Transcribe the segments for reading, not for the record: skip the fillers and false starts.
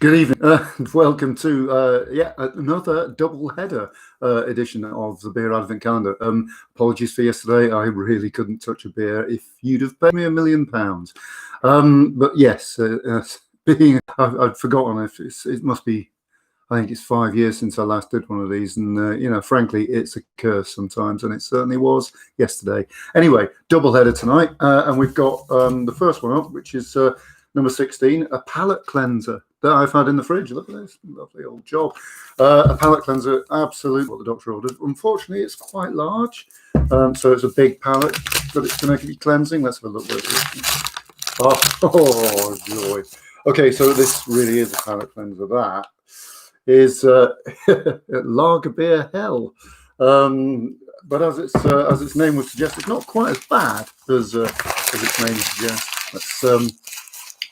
Good evening, and welcome to another double header edition of the Beer Advent Calendar. Apologies for yesterday. I really couldn't touch a beer if you'd have paid me £1 million. But yes, I'd forgotten if it must be. I think it's 5 years since I last did one of these, and frankly, it's a curse sometimes, and it certainly was yesterday. Anyway, double header tonight, and we've got the first one up, which is number 16, a palate cleanser that I've had in the fridge. Look at this, lovely old job. A palate cleanser, absolutely what the doctor ordered. Unfortunately, it's quite large, so it's a big palate, but it's going to be cleansing. Let's have a look at this. Oh, joy. Okay, so this really is a palate cleanser. That is lager beer hell. But as its name would suggest, it's not quite as bad as its name suggests.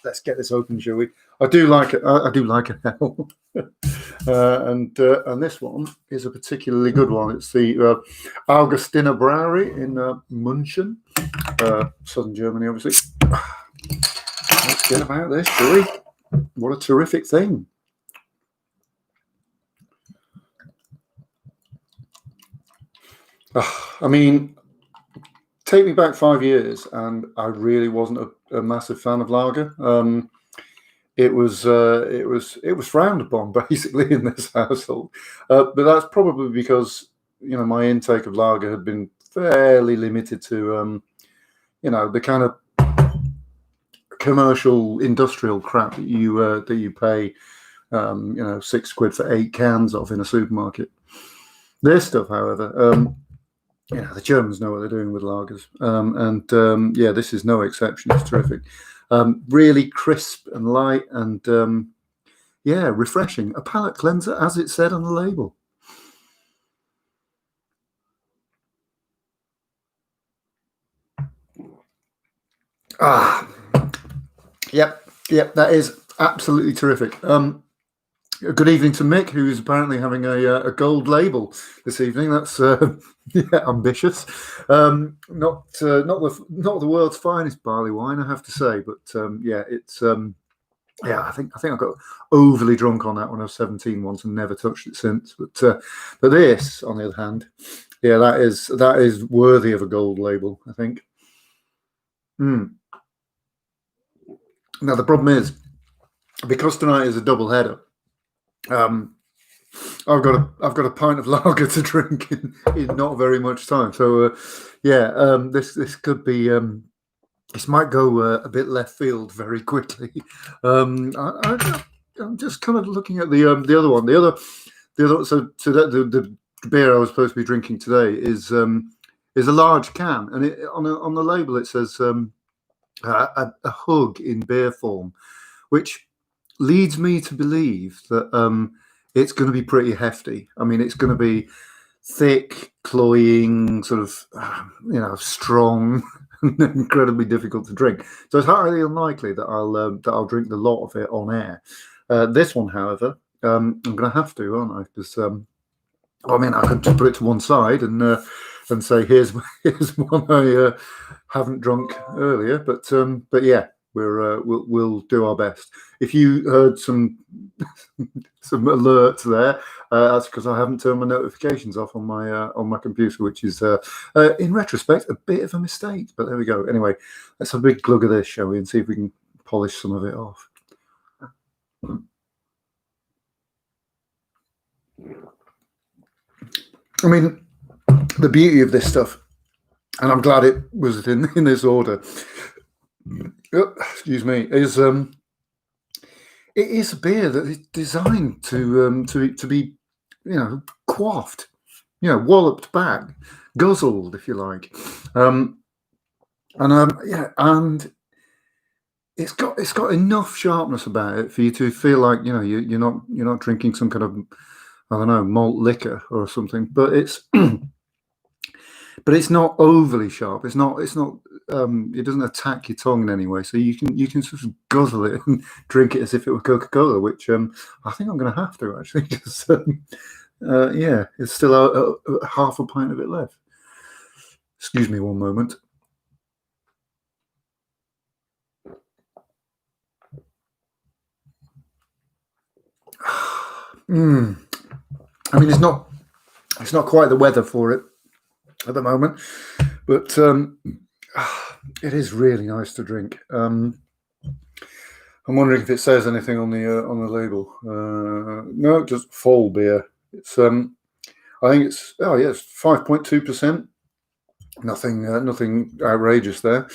Let's get this open, shall we? I do like it. I do like it hell. And this one is a particularly good one. It's the Augustiner Brewery in München, southern Germany, obviously. Let's get about this, shall we? What a terrific thing. I mean, take me back 5 years, and I really wasn't a massive fan of lager. It was frowned upon basically in this household, but that's probably because my intake of lager had been fairly limited to the kind of commercial industrial crap that you pay £6 for 8 cans of in a supermarket. This stuff, however. The Germans know what they're doing with lagers, and this is no exception. It's terrific, really crisp and light, and refreshing. A palate cleanser, as it said on the label. Yep, that is absolutely terrific. Good evening to Mick, who's apparently having a gold label this evening. That's ambitious. Not the world's finest barley wine, I have to say, but it's I think I got overly drunk on that when I was 17 once and never touched it since. But this, on the other hand, that is worthy of a gold label, I think. Now the problem is, because tonight is a double header. I've got a pint of lager to drink in not very much time. So this could be this might go a bit left field very quickly. I'm just kind of looking at the other one. The other. So the beer I was supposed to be drinking today is a large can, and on the label it says a hug in beer form, which leads me to believe that it's going to be pretty hefty. I mean, it's going to be thick, cloying, sort of, strong, and incredibly difficult to drink. So it's highly unlikely that I'll drink the lot of it on air. This one, however, I'm going to have to, aren't I? Because I could just put it to one side and say here's one I haven't drunk earlier, but yeah. We'll do our best. If you heard some alerts there, that's because I haven't turned my notifications off on my computer, which is in retrospect a bit of a mistake. But there we go. Anyway, let's have a big glug of this, shall we, and see if we can polish some of it off. I mean, the beauty of this stuff, and I'm glad it was in this order. Excuse me. It is a beer that is designed to be, quaffed, walloped back, guzzled, if you like, and it's got enough sharpness about it for you to feel like you're not drinking some kind of, I don't know, malt liquor or something, but it's but it's not overly sharp. It's not. It doesn't attack your tongue in any way. So you can sort of guzzle it and drink it as if it were Coca-Cola, which I think I'm going to have to actually. Because it's still half a pint of it left. Excuse me one moment. I mean, it's not quite the weather for it at the moment, but it is really nice to drink. I'm wondering if it says anything on the label. No, just fall beer. It's I think it's 5.2%. Nothing outrageous there.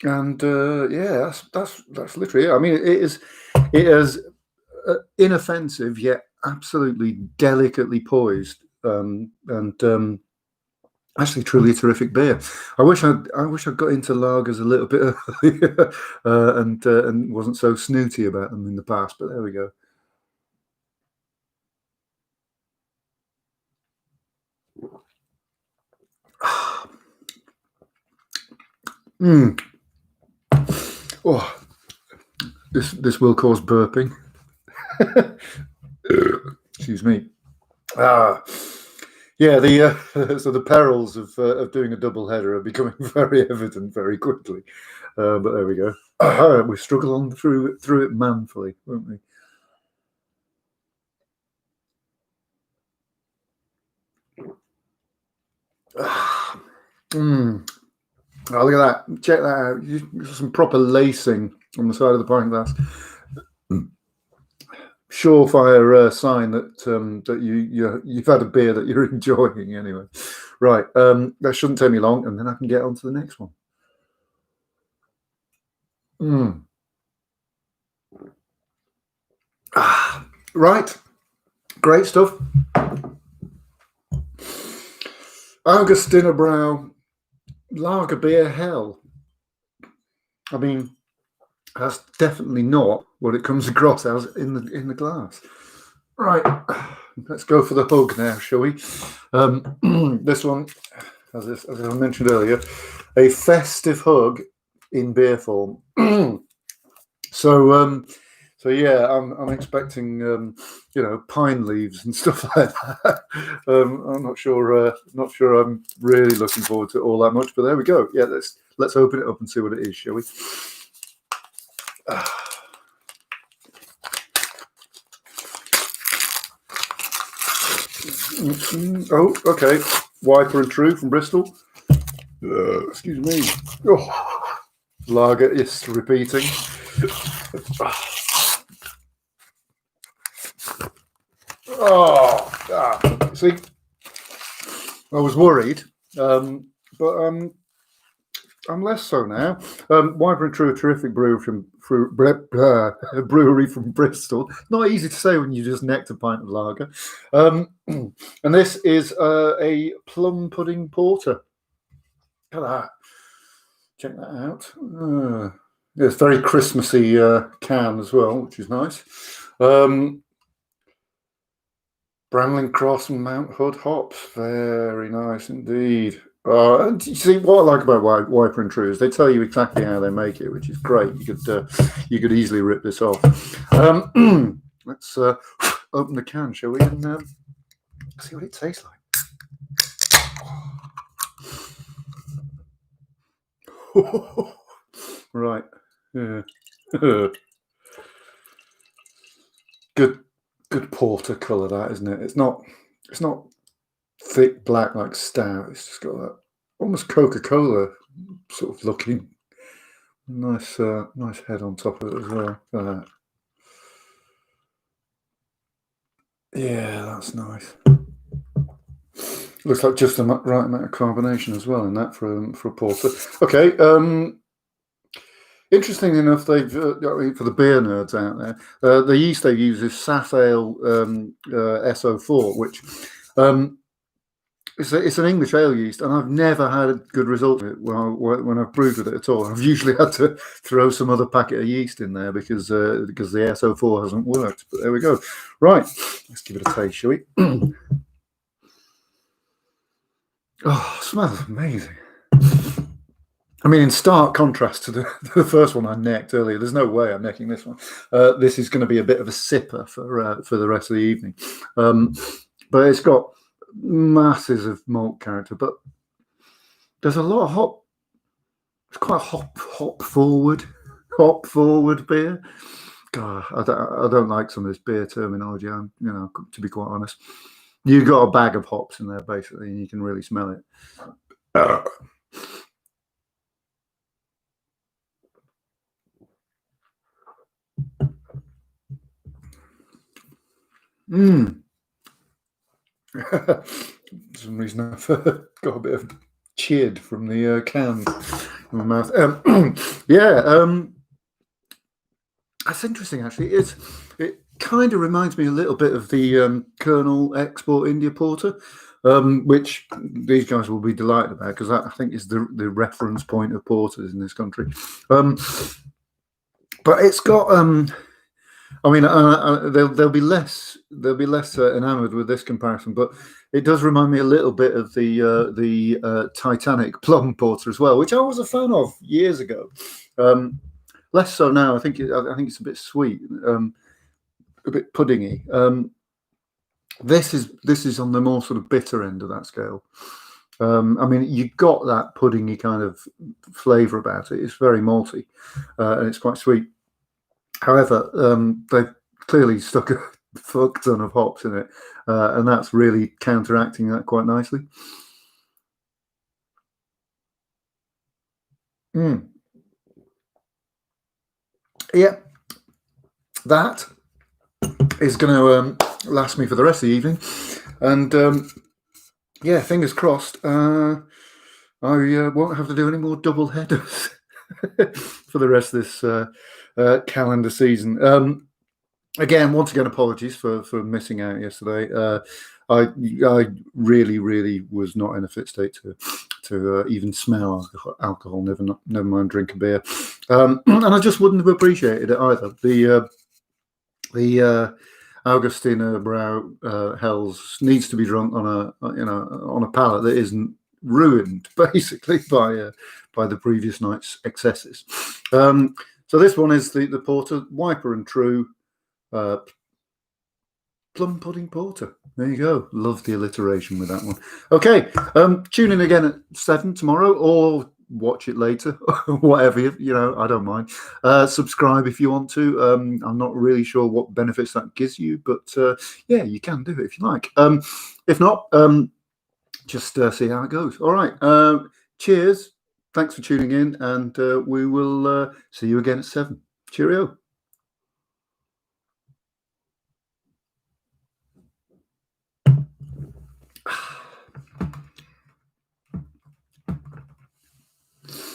Yeah, that's literally it. I mean, it is inoffensive yet absolutely delicately poised, and actually truly a terrific beer. I wish I'd got into lagers a little bit earlier and wasn't so snooty about them in the past. But there we go. Oh, this will cause burping. Excuse me. Yeah, so the perils of doing a double header are becoming very evident very quickly. But there we go. We struggle on through it manfully, won't we? Oh, look at that! Check that out. Some proper lacing on the side of the pint glass. Surefire sign that you've had a beer that you're enjoying anyway. Right, that shouldn't take me long, and then I can get on to the next one. Right, great stuff. Augustiner Brau lager beer hell. I mean, that's definitely not what it comes across as in the glass. Right, let's go for the hug now, shall we? This one, as I mentioned earlier, a festive hug in beer form. So yeah, I'm expecting pine leaves and stuff like that. I'm not sure I'm really looking forward to it all that much, but there we go. Yeah, let's open it up and see what it is, shall we? Oh, okay. Wiper and True from Bristol. Excuse me. Oh, lager is repeating. See, I was worried, but I'm less so now. Wiper and True, a terrific brewery from Bristol. Not easy to say when you just necked a pint of lager. And this is a plum pudding porter. Look at that. Check that out. It's very Christmassy can as well, which is nice. Bramling Cross and Mount Hood hops. Very nice indeed. And you see what I like about Wiper and True is they tell you exactly how they make it, which is great. You could easily rip this off. Let's open the can, shall we, and see what it tastes like. Right. Yeah. Good porter colour, that, isn't it? It's not thick black like stout. It's just got that almost Coca-Cola sort of looking. Nice head on top of it as well. Look at that. Yeah, that's nice. Looks like just the right amount of carbonation as well in that for a porter. Okay. Interesting enough, they've for the beer nerds out there, the yeast they use is Safale SO4, which it's an English ale yeast, and I've never had a good result with it when I've brewed with it at all. I've usually had to throw some other packet of yeast in there because the SO4 hasn't worked. But there we go. Right, let's give it a taste, shall we? Oh, it smells amazing. I mean, in stark contrast to the first one I necked earlier, there's no way I'm necking this one. This is going to be a bit of a sipper for the rest of the evening. But it's got masses of malt character, but there's a lot of hop. It's quite hop forward beer. God, I don't like some of this beer terminology. To be quite honest, you got a bag of hops in there basically, and you can really smell it. Mm. For some reason I've got a bit of chid from the can in my mouth. That's interesting actually. It kind of reminds me a little bit of the Colonel Export India Porter, which these guys will be delighted about because that I think is the reference point of porters in this country. But it's got I mean, they'll be less enamoured with this comparison, but it does remind me a little bit of the Titanic plum porter as well, which I was a fan of years ago. Less so now. I think it's a bit sweet, a bit puddingy. This is on the more sort of bitter end of that scale. I mean, you got that puddingy kind of flavour about it. It's very malty, and it's quite sweet. However, they've clearly stuck a fuck ton of hops in it, and that's really counteracting that quite nicely. Yeah, that is going to last me for the rest of the evening, and yeah, fingers crossed. I won't have to do any more double headers for the rest of this calendar season. Again, once again, apologies for missing out yesterday. I really was not in a fit state to even smell alcohol. Never mind drink a beer, and I just wouldn't have appreciated it either. The Augustina Brau Hells needs to be drunk on a palate that isn't ruined basically by the previous night's excesses. So this one is the porter, Wiper and True. Plum pudding porter. There you go. Love the alliteration with that one. Okay, tune in again at 7 tomorrow, or watch it later, whatever I don't mind. Subscribe if you want to. I'm not really sure what benefits that gives you, but yeah, you can do it if you like. If not, just see how it goes. All right. Cheers. Thanks for tuning in, and we will see you again at 7. Cheerio.